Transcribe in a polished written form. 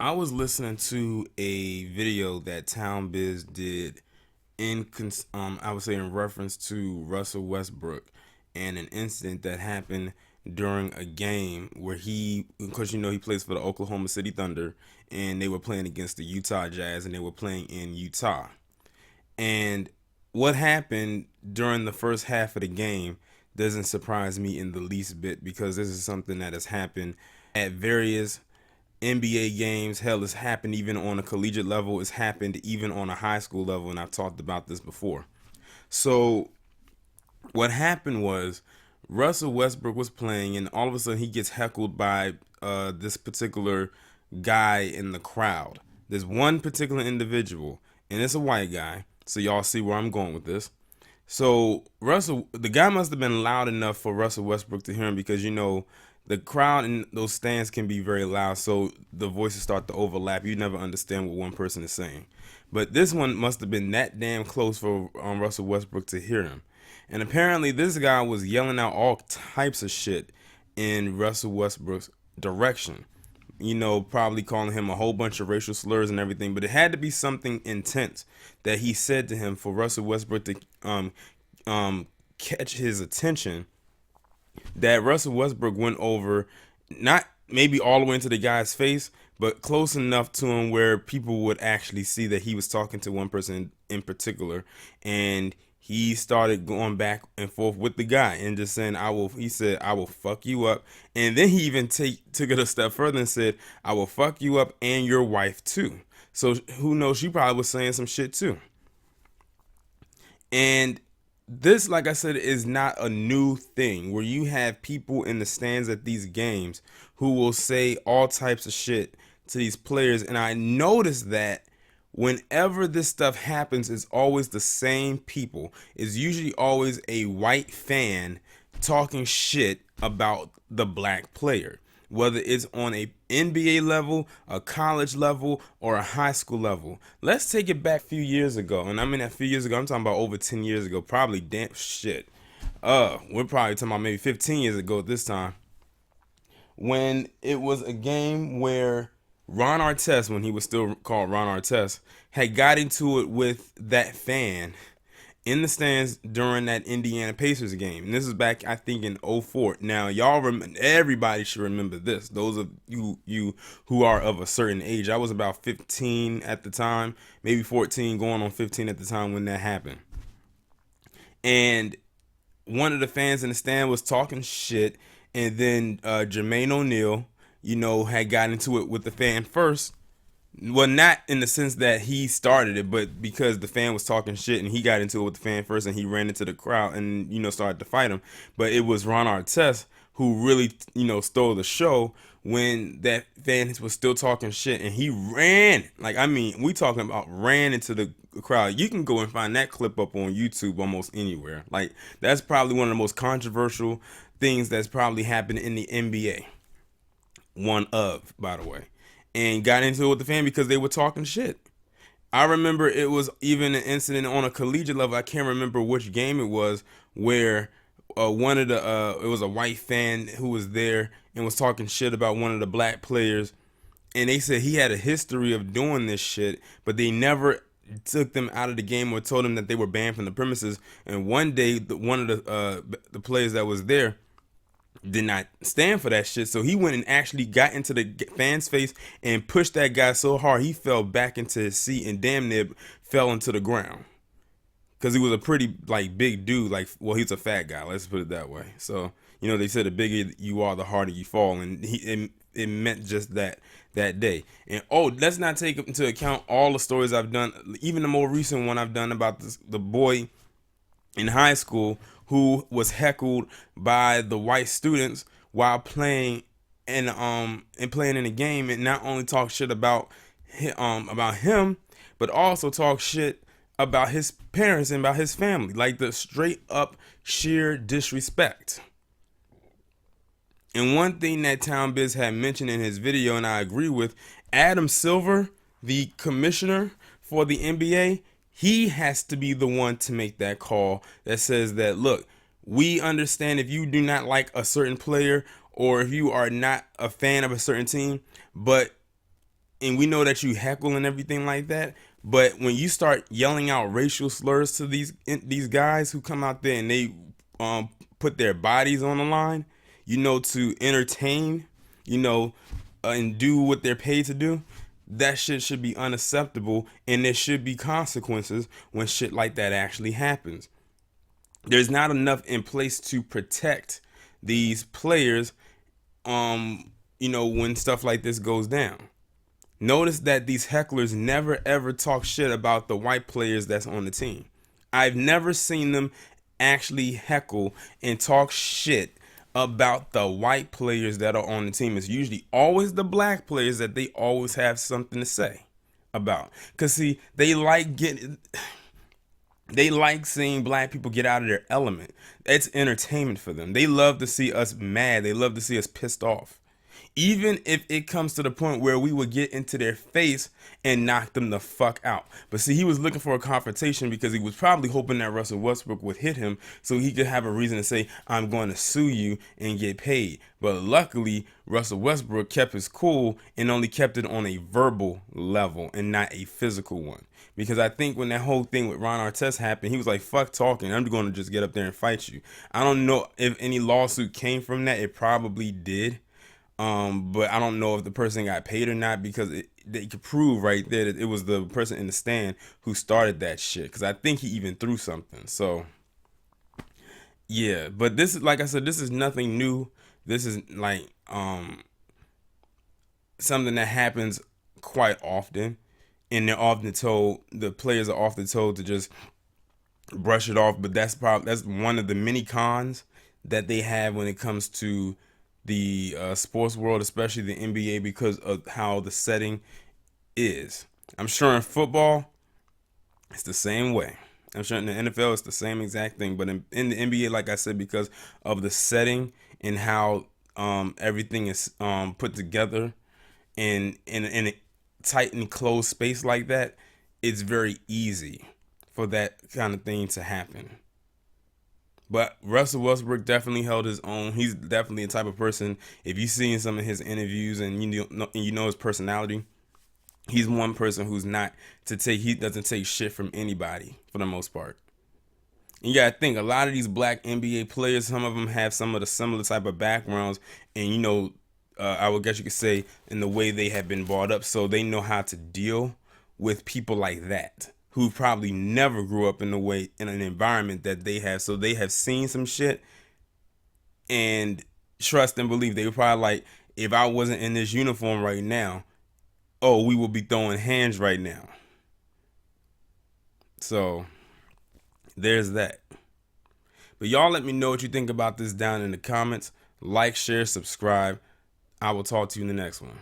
I was listening to a video that Town Biz did I would say in reference to Russell Westbrook and an incident that happened during a game where because he plays for the Oklahoma City Thunder, and they were playing against the Utah Jazz, and they were playing in Utah. And what happened during the first half of the game doesn't surprise me in the least bit, because this is something that has happened at various NBA games. Hell, it's happened even on a collegiate level. It's happened even on a high school level, and I've talked about this before. So what happened was Russell Westbrook was playing, and all of a sudden he gets heckled by this particular guy in the crowd. There's one particular individual, and it's a white guy. So y'all see where I'm going with this. So the guy must have been loud enough for Russell Westbrook to hear him, because the crowd in those stands can be very loud, so the voices start to overlap. You never understand what one person is saying. But this one must have been that damn close for Russell Westbrook to hear him. And apparently this guy was yelling out all types of shit in Russell Westbrook's direction. Probably calling him a whole bunch of racial slurs and everything. But it had to be something intense that he said to him for Russell Westbrook to catch his attention, that Russell Westbrook went over, not maybe all the way into the guy's face, but close enough to him where people would actually see that he was talking to one person in particular. And he started going back and forth with the guy and just saying, he said, "I will fuck you up." And then he even took it a step further and said, "I will fuck you up and your wife too." So who knows, she probably was saying some shit too. And this, like I said, is not a new thing, where you have people in the stands at these games who will say all types of shit to these players. And I noticed that whenever this stuff happens, it's always the same people. It's usually always a white fan talking shit about the black player, whether it's on a NBA level, a college level, or a high school level. Let's take it back a few years ago. And I mean, a few years ago, I'm talking about over 10 years ago, probably damn shit. We're probably talking about maybe 15 years ago at this time, when it was a game where Ron Artest, when he was still called Ron Artest, had got into it with that fan in the stands during that Indiana Pacers game. And this is back, I think, in '04. Now, everybody should remember this. Those of you who are of a certain age. I was about 15 at the time, maybe 14, going on 15 at the time when that happened. And one of the fans in the stand was talking shit, and then Jermaine O'Neal, had got into it with the fan first. Well, not in the sense that he started it, but because the fan was talking shit and he got into it with the fan first, and he ran into the crowd and started to fight him. But it was Ron Artest who really stole the show when that fan was still talking shit, and he ran, like, I mean, we talking about ran into the crowd. You can go and find that clip up on YouTube almost anywhere. Like, that's probably one of the most controversial things that's probably happened in the NBA. One of, by the way. And got into it with the fan because they were talking shit. I remember it was even an incident on a collegiate level. I can't remember which game it was, where it was a white fan who was there and was talking shit about one of the black players. And they said he had a history of doing this shit, but they never took them out of the game or told them that they were banned from the premises. And one day, one of the players that was there did not stand for that shit, so he went and actually got into the fan's face and pushed that guy so hard he fell back into his seat and damn near fell into the ground, because he was a pretty, like, big dude. Like, well, he's a fat guy, let's put it that way. So they said the bigger you are, the harder you fall, and it meant just that day. And let's not take into account all the stories I've done, even the more recent one I've done about the boy in high school who was heckled by the white students while playing and playing in a game, and not only talk shit about him, but also talk shit about his parents and about his family, like the straight up sheer disrespect. And one thing that Town Biz had mentioned in his video, and I agree with, Adam Silver, the commissioner for the NBA, he has to be the one to make that call that says that, look, we understand if you do not like a certain player, or if you are not a fan of a certain team, but and we know that you heckle and everything like that. But when you start yelling out racial slurs to these guys who come out there and they um, put their bodies on the line, to entertain, and do what they're paid to do, that shit should be unacceptable, and there should be consequences when shit like that actually happens. There's not enough in place to protect these players, when stuff like this goes down. Notice that these hecklers never ever talk shit about the white players that's on the team. I've never seen them actually heckle and talk shit about the white players that are on the team. It's usually always the black players that they always have something to say about. Cause see, they like seeing black people get out of their element. It's entertainment for them. They love to see us mad. They love to see us pissed off. Even if it comes to the point where we would get into their face and knock them the fuck out. But see, he was looking for a confrontation because he was probably hoping that Russell Westbrook would hit him so he could have a reason to say, I'm going to sue you and get paid. But luckily, Russell Westbrook kept his cool and only kept it on a verbal level and not a physical one. Because I think when that whole thing with Ron Artest happened, he was like, fuck talking. I'm going to just get up there and fight you. I don't know if any lawsuit came from that. It probably did. But I don't know if the person got paid or not, because they could prove right there that it was the person in the stand who started that shit. Because I think he even threw something. So, yeah. But this is, like I said, this is nothing new. This is like something that happens quite often. And the players are often told to just brush it off. But that's one of the many cons that they have when it comes to the sports world, especially the NBA, because of how the setting is. I'm sure in football, it's the same way. I'm sure in the NFL, it's the same exact thing. But in the NBA, like I said, because of the setting and how everything is put together in a tight and closed space like that, it's very easy for that kind of thing to happen. But Russell Westbrook definitely held his own. He's definitely a type of person. If you see in some of his interviews and you know his personality, he's one person who's not to take. He doesn't take shit from anybody for the most part. And you gotta think, a lot of these black NBA players, some of them have some of the similar type of backgrounds, and I would guess you could say in the way they have been brought up, so they know how to deal with people like that, who probably never grew up in an environment that they have. So they have seen some shit, and trust and believe, they were probably like, if I wasn't in this uniform right now, oh, we would be throwing hands right now. So there's that. But y'all let me know what you think about this down in the comments. Like, share, subscribe. I will talk to you in the next one.